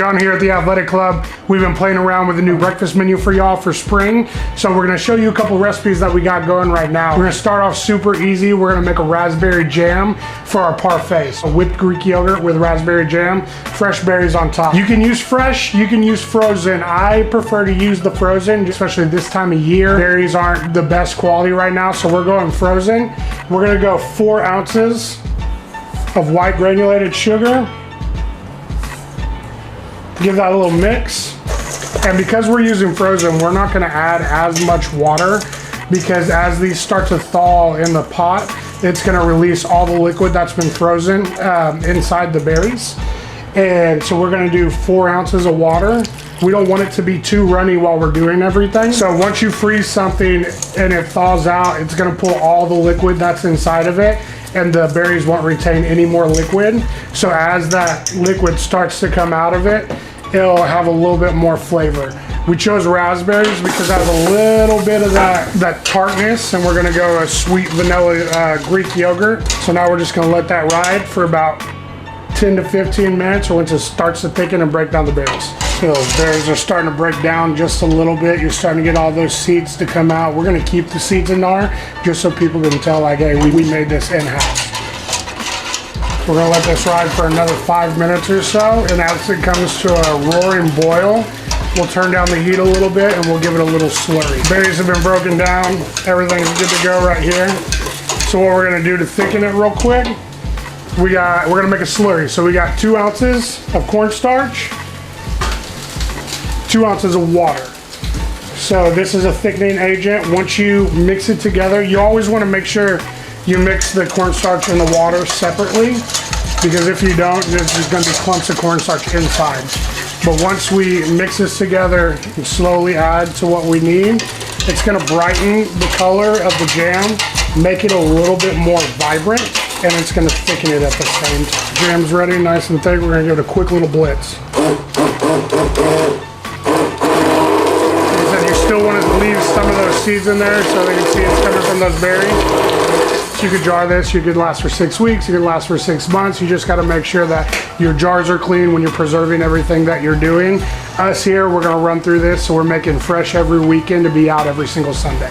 down here at the Athletic Club, we've been playing around with a new breakfast menu for y'all for spring. So we're gonna show you a couple recipes that we got going right now. We're gonna start off super easy. We're gonna make a raspberry jam for our parfaits. A whipped Greek yogurt with raspberry jam, fresh berries on top. You can use fresh, you can use frozen. I prefer to use the frozen, especially this time of year. Berries aren't the best quality right now, so we're going frozen. We're gonna go 4 ounces of white granulated sugar. Give that a little mix. And because we're using frozen, we're not gonna add as much water because as these start to thaw in the pot, it's gonna release all the liquid that's been frozen inside the berries. And so we're gonna do 4 ounces of water. We don't want it to be too runny while we're doing everything. So once you freeze something and it thaws out, it's gonna pull all the liquid that's inside of it, and the berries won't retain any more liquid. So as that liquid starts to come out of it, it'll have a little bit more flavor. We chose raspberries because it has a little bit of that tartness, and we're gonna go a sweet vanilla Greek yogurt. So now we're just gonna let that ride for about 10 to 15 minutes, or once it starts to thicken and break down the berries. So those berries are starting to break down just a little bit. You're starting to get all those seeds to come out. We're gonna keep the seeds in there just so people can tell, like, hey, we made this in-house. We're gonna let this ride for another 5 minutes or so, and as it comes to a roaring boil, we'll turn down the heat a little bit and we'll give it a little slurry. Berries have been broken down. Everything's good to go right here. So what we're gonna do to thicken it real quick, we're gonna make a slurry. So we got 2 ounces of cornstarch, 2 ounces of water. So this is a thickening agent. Once you mix it together, you always want to make sure you mix the cornstarch and the water separately, because if you don't, there's just going to be clumps of cornstarch inside. But once we mix this together and slowly add to what we need, it's going to brighten the color of the jam, make it a little bit more vibrant, and it's going to thicken it at the same time. Jam's ready, nice and thick. We're going to give it a quick little blitz. You still want to leave some of those seeds in there so they can see it's coming from those berries. So you could jar this, you could last for 6 weeks, you could last for 6 months. You just got to make sure that your jars are clean when you're preserving everything that you're doing. Us here, we're going to run through this, so we're making fresh every weekend to be out every single Sunday.